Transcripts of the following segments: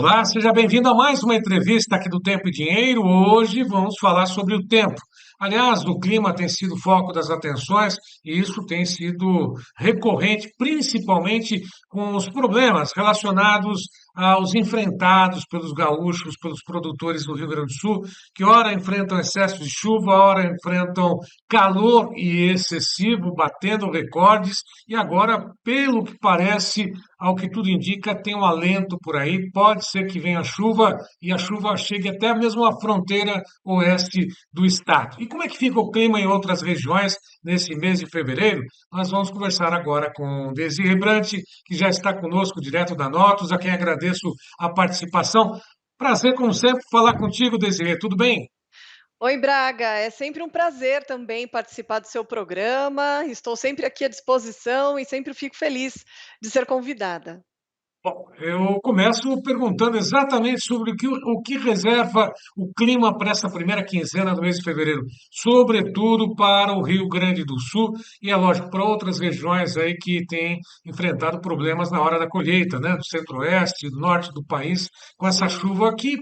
Olá, seja bem-vindo a mais uma entrevista aqui do Tempo e Dinheiro. Hoje vamos falar sobre o tempo. Aliás, o clima tem sido foco das atenções e isso tem sido recorrente, principalmente com os problemas relacionados aos enfrentados pelos gaúchos, pelos produtores do Rio Grande do Sul, que ora enfrentam excesso de chuva, ora enfrentam calor e excessivo, batendo recordes, e agora, pelo que parece, ao que tudo indica, tem um alento por aí. Pode ser que venha chuva e a chuva chegue até mesmo à fronteira oeste do estado. E como é que fica o clima em outras regiões nesse mês de fevereiro? Nós vamos conversar agora com Desirê Brant, que já está conosco direto da Notus, a quem agradeço a participação. Prazer, como sempre, falar contigo, Desirê. Tudo bem? Oi, Braga, é sempre um prazer também participar do seu programa. Estou sempre aqui à disposição e sempre fico feliz de ser convidada. Bom, eu começo perguntando exatamente sobre o que reserva o clima para essa primeira quinzena do mês de fevereiro, sobretudo para o Rio Grande do Sul e, é lógico, para outras regiões aí que têm enfrentado problemas na hora da colheita, né? Do centro-oeste, do norte do país, com essa Sim. chuva que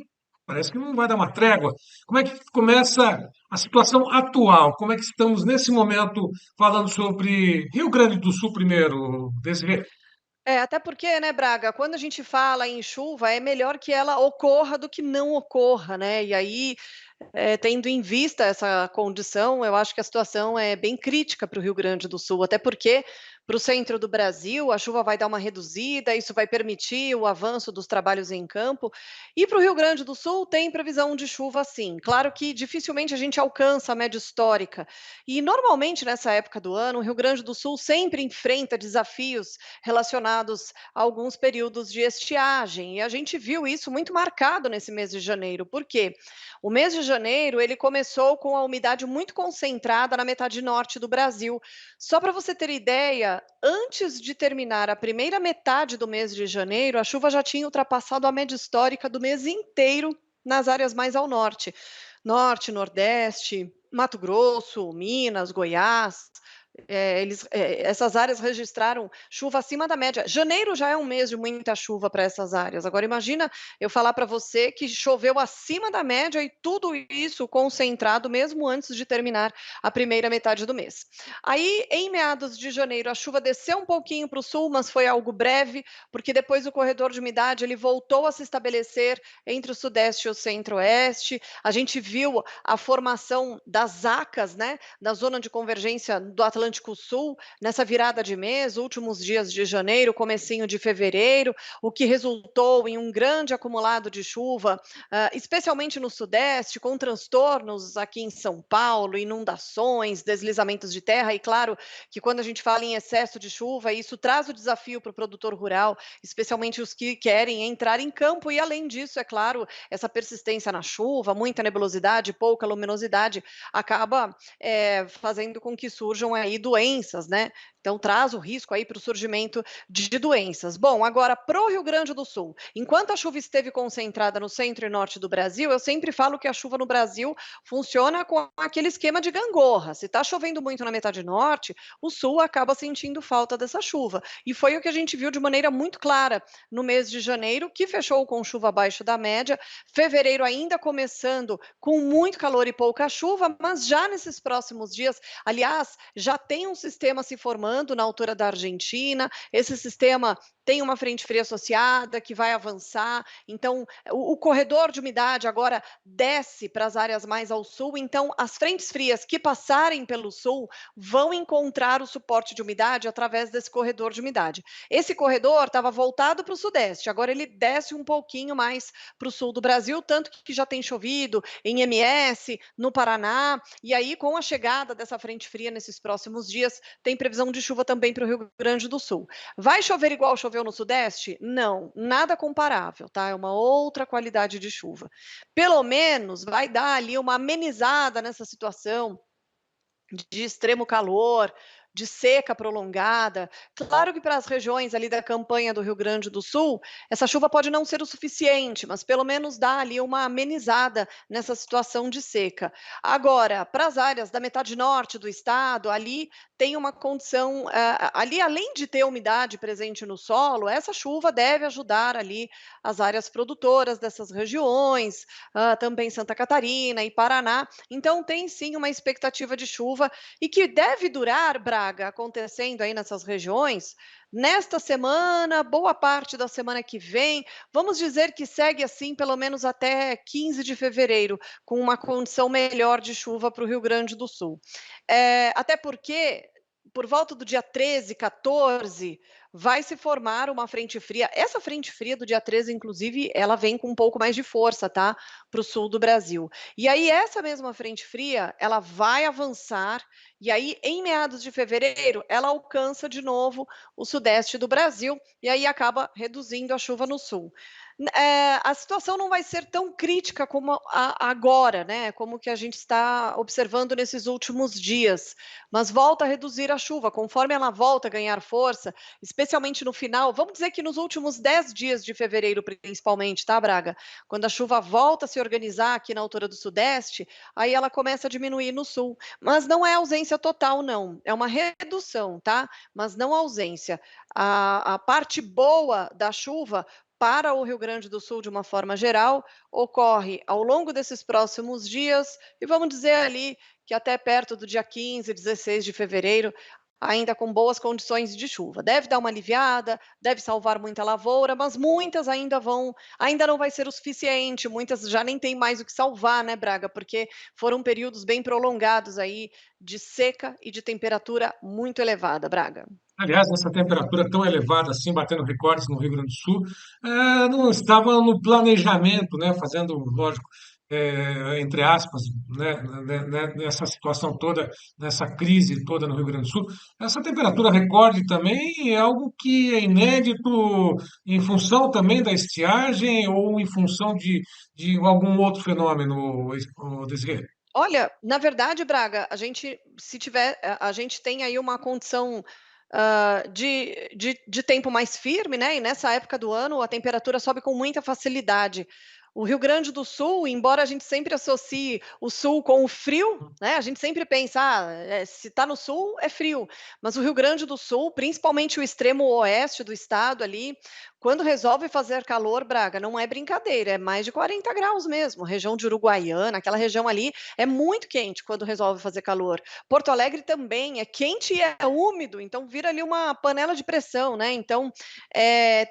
parece que não vai dar uma trégua. Como é que começa a situação atual? Como é que estamos nesse momento falando sobre Rio Grande do Sul primeiro, Desirê? É, até porque, né, Braga, quando a gente fala em chuva, é melhor que ela ocorra do que não ocorra, né? E aí, tendo em vista essa condição, eu acho que a situação é bem crítica para o Rio Grande do Sul, até porque para o centro do Brasil a chuva vai dar uma reduzida, isso vai permitir o avanço dos trabalhos em campo. E para o Rio Grande do Sul tem previsão de chuva sim. Claro que dificilmente a gente alcança a média histórica. E normalmente nessa época do ano, o Rio Grande do Sul sempre enfrenta desafios relacionados a alguns períodos de estiagem. E a gente viu isso muito marcado nesse mês de janeiro. Por quê? O mês de janeiro, ele começou com a umidade muito concentrada na metade norte do Brasil. Só para você ter ideia, antes de terminar a primeira metade do mês de janeiro, a chuva já tinha ultrapassado a média histórica do mês inteiro nas áreas mais ao norte. Norte, Nordeste, Mato Grosso, Minas, Goiás. Essas áreas registraram chuva acima da média. Janeiro já é um mês de muita chuva para essas áreas. Agora imagina eu falar para você que choveu acima da média e tudo isso concentrado mesmo antes de terminar a primeira metade do mês. Aí, em meados de janeiro, a chuva desceu um pouquinho para o sul, mas foi algo breve, porque depois o corredor de umidade ele voltou a se estabelecer entre o sudeste e o centro-oeste. A gente viu a formação das ACAS, né, da zona de convergência do Atlântico Sul, nessa virada de mês, últimos dias de janeiro, comecinho de fevereiro, o que resultou em um grande acumulado de chuva, especialmente no Sudeste, com transtornos aqui em São Paulo, inundações, deslizamentos de terra, e claro que quando a gente fala em excesso de chuva, isso traz o desafio para o produtor rural, especialmente os que querem entrar em campo, e além disso, é claro, essa persistência na chuva, muita nebulosidade, pouca luminosidade, acaba fazendo com que surjam aí doenças, né? Então traz o risco aí para o surgimento de doenças. Bom, agora para o Rio Grande do Sul, enquanto a chuva esteve concentrada no centro e norte do Brasil, eu sempre falo que a chuva no Brasil funciona com aquele esquema de gangorra. Se está chovendo muito na metade norte, o sul acaba sentindo falta dessa chuva. E foi o que a gente viu de maneira muito clara no mês de janeiro, que fechou com chuva abaixo da média, fevereiro ainda começando com muito calor e pouca chuva, mas já nesses próximos dias, aliás, já tem um sistema se formando na altura da Argentina. Esse sistema tem uma frente fria associada que vai avançar, então o corredor de umidade agora desce para as áreas mais ao sul, então as frentes frias que passarem pelo sul vão encontrar o suporte de umidade através desse corredor de umidade. Esse corredor estava voltado para o sudeste, agora ele desce um pouquinho mais para o sul do Brasil, tanto que já tem chovido em MS, no Paraná, e aí com a chegada dessa frente fria nesses próximos dias, tem previsão de chuva também para o Rio Grande do Sul. Vai chover igual choveu no Sudeste? Não, nada comparável, tá? É uma outra qualidade de chuva. Pelo menos vai dar ali uma amenizada nessa situação de extremo calor, de seca prolongada. Claro que para as regiões ali da campanha do Rio Grande do Sul, essa chuva pode não ser o suficiente, mas pelo menos dá ali uma amenizada nessa situação de seca. Agora, para as áreas da metade norte do estado, ali tem uma condição, ali além de ter umidade presente no solo, essa chuva deve ajudar ali as áreas produtoras dessas regiões, também Santa Catarina e Paraná. Então tem sim uma expectativa de chuva e que deve durar, Braga, acontecendo aí nessas regiões, nesta semana, boa parte da semana que vem. Vamos dizer que segue assim pelo menos até 15 de fevereiro, com uma condição melhor de chuva para o Rio Grande do Sul. Até porque, por volta do dia 13, 14, vai se formar uma frente fria. Essa frente fria do dia 13, inclusive, ela vem com um pouco mais de força, tá? Para o sul do Brasil. E aí, essa mesma frente fria, ela vai avançar, e aí, em meados de fevereiro, ela alcança de novo o sudeste do Brasil, e aí acaba reduzindo a chuva no sul. A situação não vai ser tão crítica como agora, né? Como que a gente está observando nesses últimos dias, mas volta a reduzir a chuva, conforme ela volta a ganhar força, especialmente no final, vamos dizer que nos últimos 10 dias de fevereiro, principalmente, tá, Braga? Quando a chuva volta a se organizar aqui na altura do Sudeste, aí ela começa a diminuir no Sul. Mas não é ausência total, não. É uma redução, tá? Mas não ausência. A parte boa da chuva para o Rio Grande do Sul, de uma forma geral, ocorre ao longo desses próximos dias, e vamos dizer ali que até perto do dia 15, 16 de fevereiro, ainda com boas condições de chuva. Deve dar uma aliviada, deve salvar muita lavoura, mas muitas ainda não vai ser o suficiente, muitas já nem tem mais o que salvar, né, Braga? Porque foram períodos bem prolongados aí de seca e de temperatura muito elevada, Braga. Aliás, essa temperatura tão elevada assim, batendo recordes no Rio Grande do Sul, não estava no planejamento, né, fazendo, lógico, entre aspas, nessa situação toda, nessa crise toda no Rio Grande do Sul. Essa temperatura recorde também é algo que é inédito em função também da estiagem ou em função de algum outro fenômeno, Desirê. Olha, na verdade, Braga, a gente, se tiver, a gente tem aí uma condição de tempo mais firme, né? E nessa época do ano a temperatura sobe com muita facilidade. O Rio Grande do Sul, embora a gente sempre associe o sul com o frio, né? A gente sempre pensa, se está no sul é frio, mas o Rio Grande do Sul, principalmente o extremo oeste do estado ali, quando resolve fazer calor, Braga, não é brincadeira, é mais de 40 graus mesmo. Região de Uruguaiana, aquela região ali é muito quente quando resolve fazer calor. Porto Alegre também é quente e é úmido, então vira ali uma panela de pressão, né? Então é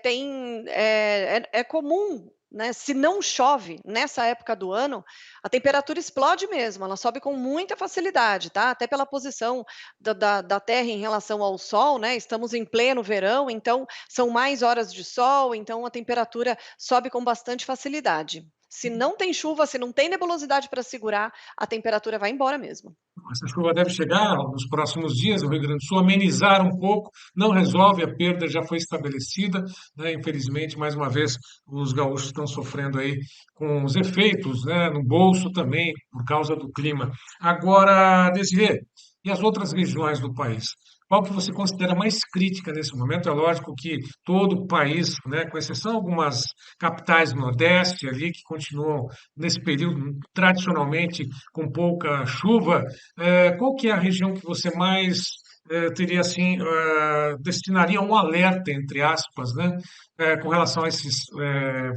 comum, né? Se não chove nessa época do ano, a temperatura explode mesmo, ela sobe com muita facilidade, tá? Até pela posição da Terra em relação ao Sol, né? Estamos em pleno verão, então são mais horas de sol, então a temperatura sobe com bastante facilidade. Se não tem chuva, se não tem nebulosidade para segurar, a temperatura vai embora mesmo. Essa chuva deve chegar nos próximos dias no Rio Grande do Sul, amenizar um pouco, não resolve, a perda já foi estabelecida, né? Infelizmente, mais uma vez, os gaúchos estão sofrendo aí com os efeitos, né, no bolso também, por causa do clima. Agora, Desirê, e as outras regiões do país? Qual que você considera mais crítica nesse momento? É lógico que todo o país, né, com exceção de algumas capitais do Nordeste ali, que continuam nesse período tradicionalmente com pouca chuva, qual que é a região que você mais teria assim, destinaria um alerta, entre aspas, né, com relação a esses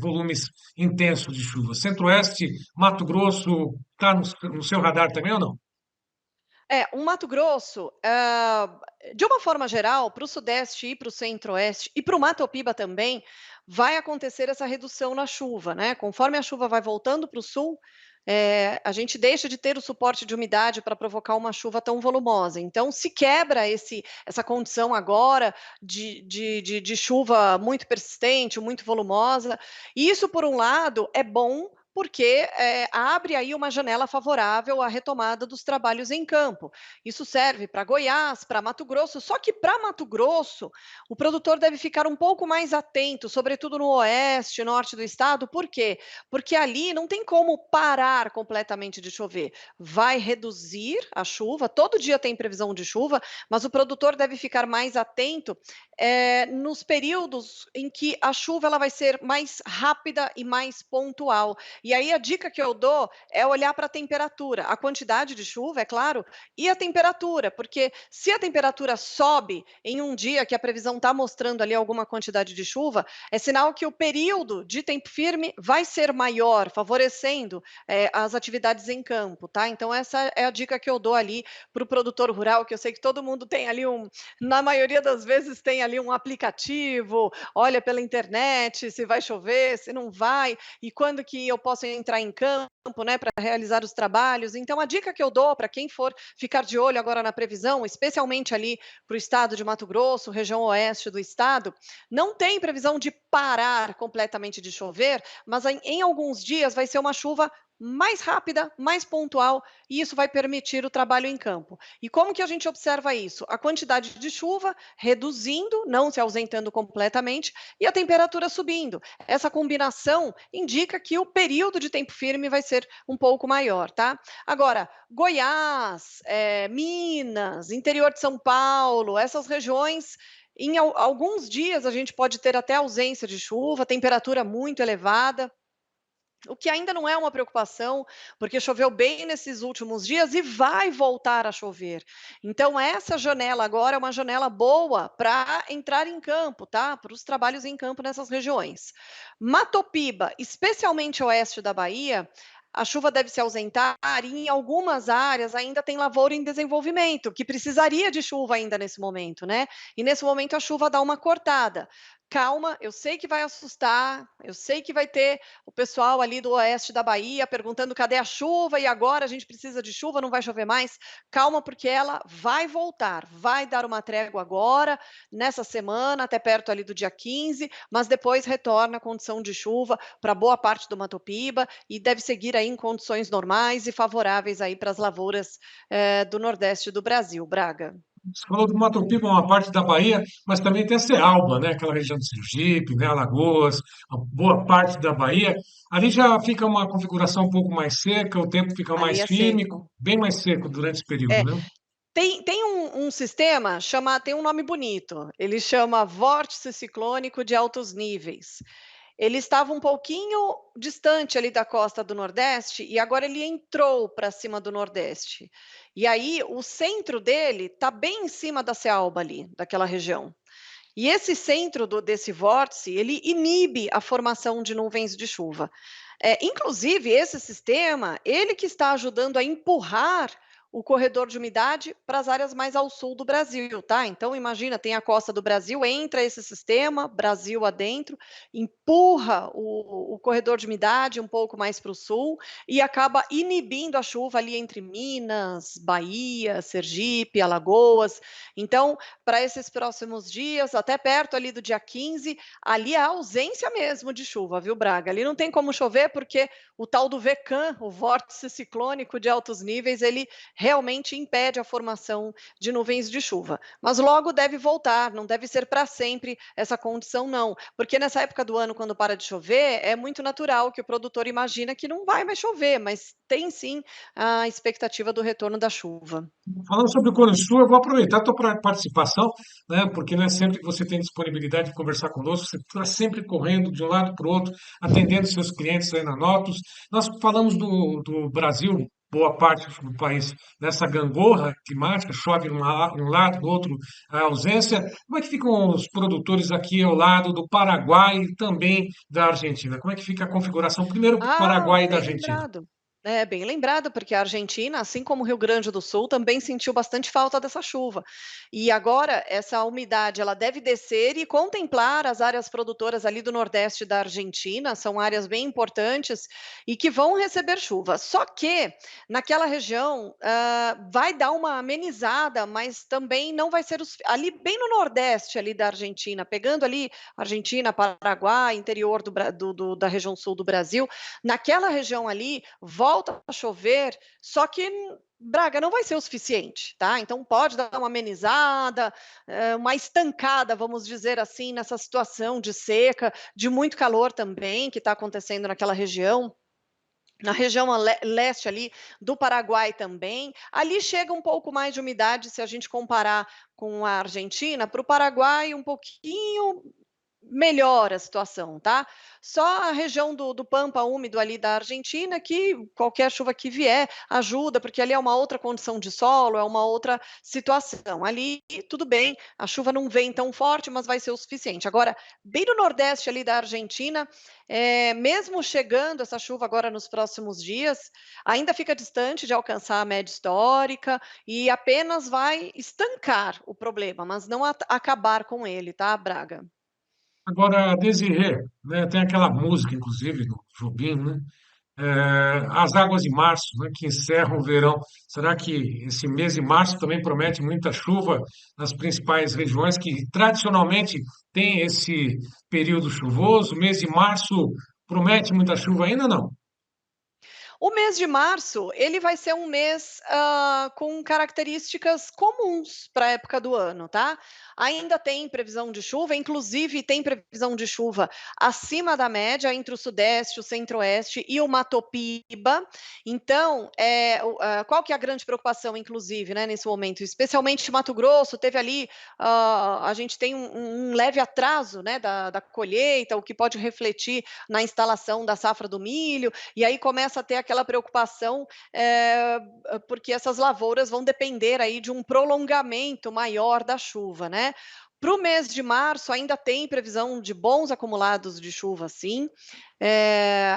volumes intensos de chuva? Centro-Oeste, Mato Grosso, está no seu radar também ou não? O Mato Grosso, de uma forma geral, para o Sudeste e para o Centro-Oeste e para o Mato Piba também, vai acontecer essa redução na chuva, né? Conforme a chuva vai voltando para o sul, a gente deixa de ter o suporte de umidade para provocar uma chuva tão volumosa. Então, se quebra essa condição agora de chuva muito persistente, muito volumosa. E isso, por um lado, é bom, porque abre aí uma janela favorável à retomada dos trabalhos em campo. Isso serve para Goiás, para Mato Grosso, só que para Mato Grosso, o produtor deve ficar um pouco mais atento, sobretudo no oeste, norte do estado, por quê? Porque ali não tem como parar completamente de chover. Vai reduzir a chuva, todo dia tem previsão de chuva, mas o produtor deve ficar mais atento nos períodos em que a chuva ela vai ser mais rápida e mais pontual. E aí a dica que eu dou é olhar para a temperatura, a quantidade de chuva, é claro, e a temperatura, porque se a temperatura sobe em um dia que a previsão está mostrando ali alguma quantidade de chuva, é sinal que o período de tempo firme vai ser maior, favorecendo as atividades em campo, tá? Então essa é a dica que eu dou ali para o produtor rural, que eu sei que todo mundo tem ali na maioria das vezes tem ali um aplicativo, olha pela internet se vai chover, se não vai, e quando que eu posso entrar em campo, né, para realizar os trabalhos. Então, a dica que eu dou para quem for ficar de olho agora na previsão, especialmente ali para o estado de Mato Grosso, região oeste do estado, não tem previsão de parar completamente de chover, mas em alguns dias vai ser uma chuva mais rápida, mais pontual, e isso vai permitir o trabalho em campo. E como que a gente observa isso? A quantidade de chuva reduzindo, não se ausentando completamente, e a temperatura subindo. Essa combinação indica que o período de tempo firme vai ser um pouco maior, tá? Agora, Goiás, Minas, interior de São Paulo, essas regiões. Em alguns dias a gente pode ter até ausência de chuva, temperatura muito elevada, o que ainda não é uma preocupação, porque choveu bem nesses últimos dias e vai voltar a chover. Então, essa janela agora é uma janela boa para entrar em campo, tá? Para os trabalhos em campo nessas regiões. Matopiba, especialmente oeste da Bahia, a chuva deve se ausentar e em algumas áreas ainda tem lavoura em desenvolvimento, que precisaria de chuva ainda nesse momento, né? E nesse momento a chuva dá uma cortada. Calma, eu sei que vai assustar, eu sei que vai ter o pessoal ali do oeste da Bahia perguntando cadê a chuva e agora a gente precisa de chuva, não vai chover mais. Calma, porque ela vai voltar, vai dar uma trégua agora, nessa semana, até perto ali do dia 15, mas depois retorna a condição de chuva para boa parte do Mato Piba e deve seguir aí em condições normais e favoráveis aí para as lavouras do Nordeste do Brasil, Braga. Você falou do Mato Piba, uma parte da Bahia, mas também tem a Cealba, né? Aquela região de Sergipe, né? Alagoas, a boa parte da Bahia. Ali já fica uma configuração um pouco mais seca, o tempo fica Ali mais é firme, seco. bem mais seco durante esse período, É, né? tem um sistema, tem um nome bonito, ele chama Vórtice Ciclônico de Altos Níveis. Ele estava um pouquinho distante ali da costa do Nordeste e agora ele entrou para cima do Nordeste. E aí o centro dele está bem em cima da Cealba ali, daquela região. E esse centro desse vórtice, ele inibe a formação de nuvens de chuva. Inclusive, esse sistema, ele que está ajudando a empurrar o corredor de umidade para as áreas mais ao sul do Brasil, tá? Então, imagina, tem a costa do Brasil, entra esse sistema, Brasil adentro, empurra o corredor de umidade um pouco mais para o sul e acaba inibindo a chuva ali entre Minas, Bahia, Sergipe, Alagoas. Então, para esses próximos dias, até perto ali do dia 15, ali é a ausência mesmo de chuva, viu, Braga? Ali não tem como chover porque o tal do VECAM, o vórtice ciclônico de altos níveis, ele realmente impede a formação de nuvens de chuva. Mas logo deve voltar, não deve ser para sempre essa condição, não. Porque nessa época do ano, quando para de chover, é muito natural que o produtor imagina que não vai mais chover, mas tem sim a expectativa do retorno da chuva. Falando sobre o Cone Sul, eu vou aproveitar a tua participação, né? Porque não é sempre que você tem disponibilidade de conversar conosco, você está sempre correndo de um lado para o outro, atendendo seus clientes aí na Notus. Nós falamos do Brasil, boa parte do país, nessa gangorra climática, chove um lado, do outro a ausência. Como é que ficam os produtores aqui ao lado do Paraguai e também da Argentina? Como é que fica a configuração, primeiro, do Ah, Paraguai e da bem Argentina? lembrado. É, bem lembrado, porque a Argentina, assim como o Rio Grande do Sul, também sentiu bastante falta dessa chuva. E agora essa umidade, ela deve descer e contemplar as áreas produtoras ali do nordeste da Argentina, são áreas bem importantes e que vão receber chuva. Só que naquela região, vai dar uma amenizada, mas também não vai ser ali bem no nordeste ali da Argentina, pegando ali Argentina, Paraguai, interior da região sul do Brasil, naquela região ali, volta a chover, só que Braga não vai ser o suficiente, tá? Então pode dar uma amenizada, uma estancada, vamos dizer assim, nessa situação de seca, de muito calor também que está acontecendo naquela região. Na região leste ali do Paraguai também, ali chega um pouco mais de umidade se a gente comparar com a Argentina, para o Paraguai um pouquinho melhora a situação, tá. Só a região do Pampa úmido ali da Argentina que qualquer chuva que vier ajuda, porque ali é uma outra condição de solo, é uma outra situação. Ali tudo bem, a chuva não vem tão forte, mas vai ser o suficiente. Agora, bem no nordeste ali da Argentina, mesmo chegando essa chuva agora nos próximos dias, ainda fica distante de alcançar a média histórica e apenas vai estancar o problema, mas não acabar com ele, tá, Braga? Agora, Desirê, né, tem aquela música, inclusive, do Jobim, né? As águas de março, né, que encerram o verão. Será que esse mês de março também promete muita chuva nas principais regiões que tradicionalmente tem esse período chuvoso? O mês de março promete muita chuva ainda não? O mês de março, ele vai ser um mês, com características comuns para a época do ano, tá. Ainda tem previsão de chuva, inclusive tem previsão de chuva acima da média entre o sudeste, o centro-oeste e o Mato Piba. Então, qual que é a grande preocupação inclusive, né, nesse momento? Especialmente Mato Grosso, teve ali, a gente tem um leve atraso, né, da colheita, o que pode refletir na instalação da safra do milho, e aí começa a ter aquela preocupação, porque essas lavouras vão depender aí de um prolongamento maior da chuva, né. Para o mês de março ainda tem previsão de bons acumulados de chuva sim,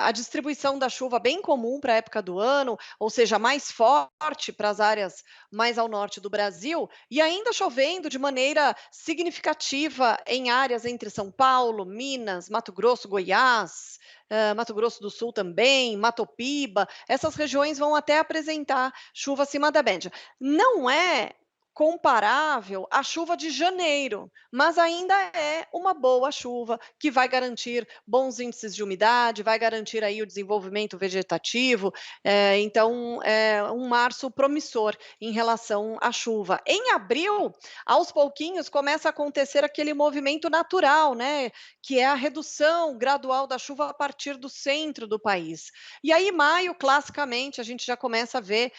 a distribuição da chuva bem comum para a época do ano, ou seja, mais forte para as áreas mais ao norte do Brasil, e ainda chovendo de maneira significativa em áreas entre São Paulo, Minas, Mato Grosso, Goiás, Mato Grosso do Sul também, Mato Piba, essas regiões vão até apresentar chuva acima da média. Não é comparável à chuva de janeiro, mas ainda é uma boa chuva que vai garantir bons índices de umidade, vai garantir aí o desenvolvimento vegetativo, então é um março promissor em relação à chuva. Em abril, aos pouquinhos começa a acontecer aquele movimento natural, né, que é a redução gradual da chuva a partir do centro do país. E aí, maio, classicamente, a gente já começa a ver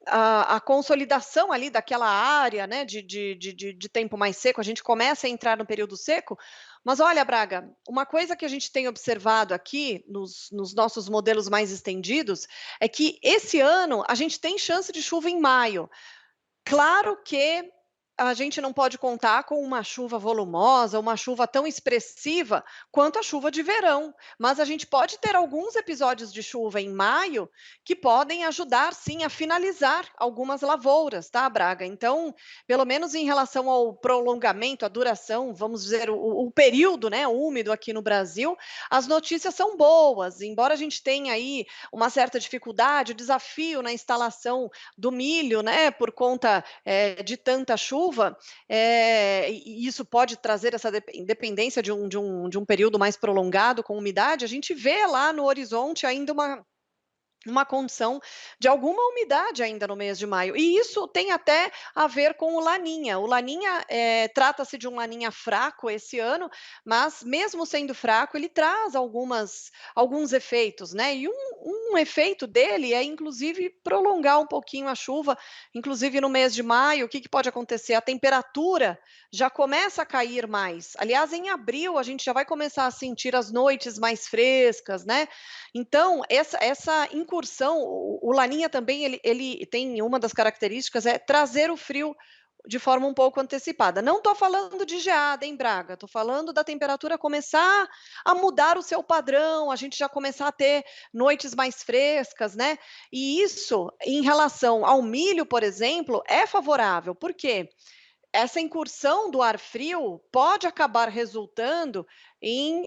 a consolidação ali daquela área, né, de tempo mais seco, a gente começa a entrar no período seco. Mas olha, Braga, uma coisa que a gente tem observado aqui nos nossos modelos mais estendidos é que esse ano a gente tem chance de chuva em maio. Claro que a gente não pode contar com uma chuva volumosa, uma chuva tão expressiva quanto a chuva de verão, mas a gente pode ter alguns episódios de chuva em maio que podem ajudar sim a finalizar algumas lavouras, tá, Braga? Então, pelo menos em relação ao prolongamento, a duração, vamos dizer, o período, né, úmido aqui no Brasil, as notícias são boas, embora a gente tenha aí uma certa dificuldade, o desafio na instalação do milho, né, por conta, de tanta chuva, e isso pode trazer essa dependência de um período mais prolongado com umidade, a gente vê lá no horizonte ainda uma condição de alguma umidade ainda no mês de maio. E isso tem até a ver com o Laninha. O Laninha, trata-se de um Laninha fraco esse ano, mas mesmo sendo fraco, ele traz alguns efeitos, né? E um efeito dele é, inclusive, prolongar um pouquinho a chuva, inclusive no mês de maio. O que que pode acontecer? A temperatura já começa a cair mais. Aliás, em abril, a gente já vai começar a sentir as noites mais frescas, né? Então, essa incursão, o Laninha também ele tem uma das características é trazer o frio de forma um pouco antecipada. Não estou falando de geada, em Braga, estou falando da temperatura começar a mudar o seu padrão, a gente já começar a ter noites mais frescas, né? E isso, em relação ao milho, por exemplo, é favorável. Por quê? Essa incursão do ar frio pode acabar resultando em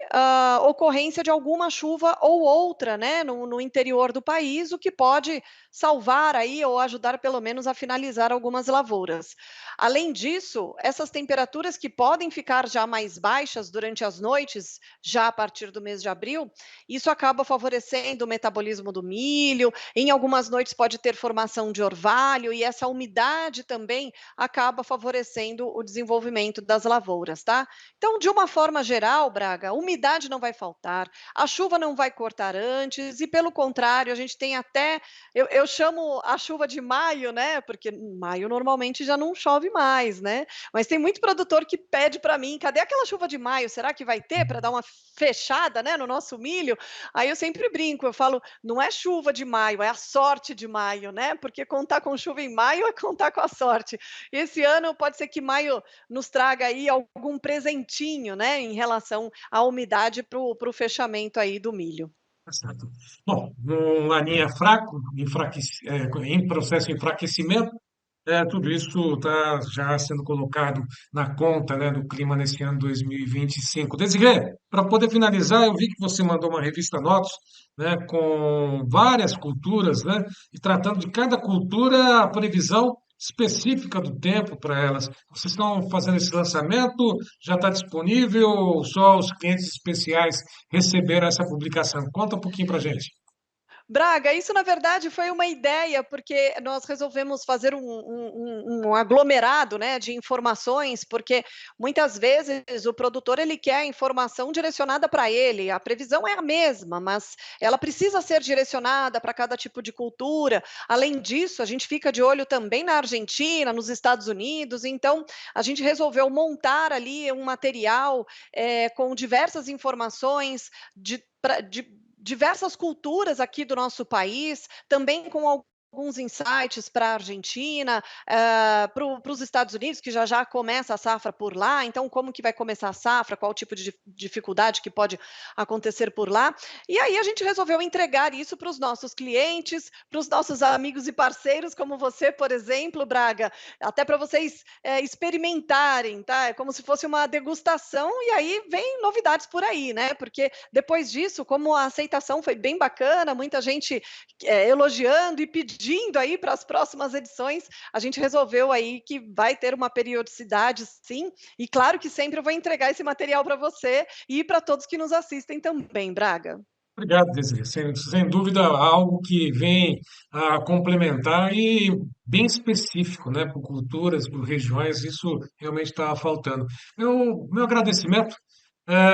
ocorrência de alguma chuva ou outra, né, no interior do país, o que pode salvar aí ou ajudar pelo menos a finalizar algumas lavouras. Além disso, essas temperaturas que podem ficar já mais baixas durante as noites, já a partir do mês de abril, isso acaba favorecendo o metabolismo do milho. Em algumas noites pode ter formação de orvalho e essa umidade também acaba favorecendo o desenvolvimento das lavouras, tá? Então, de uma forma geral, Braga, umidade não vai faltar, a chuva não vai cortar antes, e pelo contrário, a gente tem até, eu chamo a chuva de maio, né? Porque em maio normalmente já não chove mais, né? Mas tem muito produtor que pede para mim, cadê aquela chuva de maio? Será que vai ter para dar uma fechada, né, no nosso milho? Aí eu sempre brinco, eu falo, não é chuva de maio, é a sorte de maio, né? Porque contar com chuva em maio é contar com a sorte. Esse ano pode ser que maio nos traga aí algum presentinho, né, em relação à umidade para o fechamento aí do milho. Tá certo. Bom, num laninha fraco, em processo de enfraquecimento, tudo isso está já sendo colocado na conta, né, do clima nesse ano 2025. Desirê, para poder finalizar, eu vi que você mandou uma revista Notos, né, com várias culturas, né, e tratando de cada cultura a previsão específica do tempo para elas. Vocês estão fazendo esse lançamento? Já está disponível? Ou só os clientes especiais receberam essa publicação? Conta um pouquinho para a gente. Braga, isso na verdade foi uma ideia, porque nós resolvemos fazer um aglomerado, né, de informações, porque muitas vezes o produtor ele quer a informação direcionada para ele, a previsão é a mesma, mas ela precisa ser direcionada para cada tipo de cultura. Além disso, a gente fica de olho também na Argentina, nos Estados Unidos, então a gente resolveu montar ali um material com diversas informações de diversas culturas aqui do nosso país, também com alguns insights para a Argentina, para os Estados Unidos, que já já começa a safra por lá, então como que vai começar a safra, qual o tipo de dificuldade que pode acontecer por lá. E aí a gente resolveu entregar isso para os nossos clientes, para os nossos amigos e parceiros, como você, por exemplo, Braga, até para vocês experimentarem, tá? É como se fosse uma degustação, e aí vem novidades por aí, né? Porque depois disso, como a aceitação foi bem bacana, muita gente elogiando e pedindo aí para as próximas edições, a gente resolveu aí que vai ter uma periodicidade, sim, e claro que sempre eu vou entregar esse material para você e para todos que nos assistem também, Braga. Obrigado, Desirê. Sem dúvida, algo que vem a complementar e bem específico, né, por culturas, por regiões, isso realmente estava faltando. Meu agradecimento.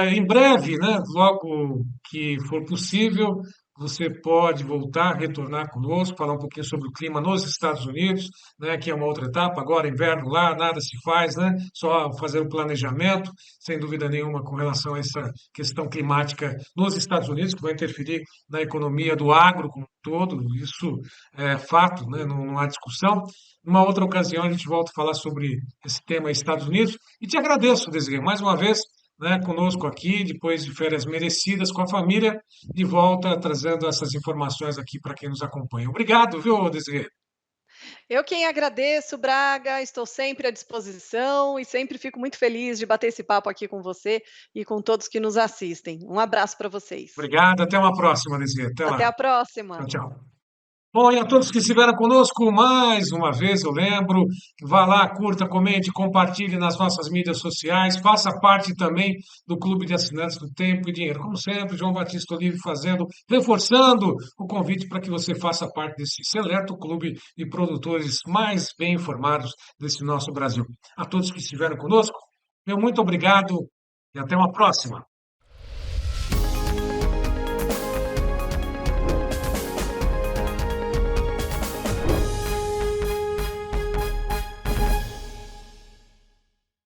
Em breve, né, logo que for possível, você pode voltar, retornar conosco, falar um pouquinho sobre o clima nos Estados Unidos, né, que é uma outra etapa. Agora, inverno lá, nada se faz, né, só fazer o planejamento, sem dúvida nenhuma, com relação a essa questão climática nos Estados Unidos, que vai interferir na economia do agro como um todo. Isso é fato, né, não há discussão. Numa outra ocasião, a gente volta a falar sobre esse tema Estados Unidos. E te agradeço, Desirê, mais uma vez, né, conosco aqui, depois de férias merecidas com a família, de volta trazendo essas informações aqui para quem nos acompanha. Obrigado, viu, Desirê? Eu quem agradeço, Braga, estou sempre à disposição e sempre fico muito feliz de bater esse papo aqui com você e com todos que nos assistem. Um abraço para vocês. Obrigado, até uma próxima, Desirê. Até Até lá. a próxima. Tchau, tchau. Bom, e a todos que estiveram conosco, mais uma vez eu lembro, vá lá, curta, comente, compartilhe nas nossas mídias sociais, faça parte também do Clube de Assinantes do Tempo e Dinheiro. Como sempre, João Batista Olive fazendo, reforçando o convite para que você faça parte desse seleto clube de produtores mais bem informados desse nosso Brasil. A todos que estiveram conosco, meu muito obrigado e até uma próxima.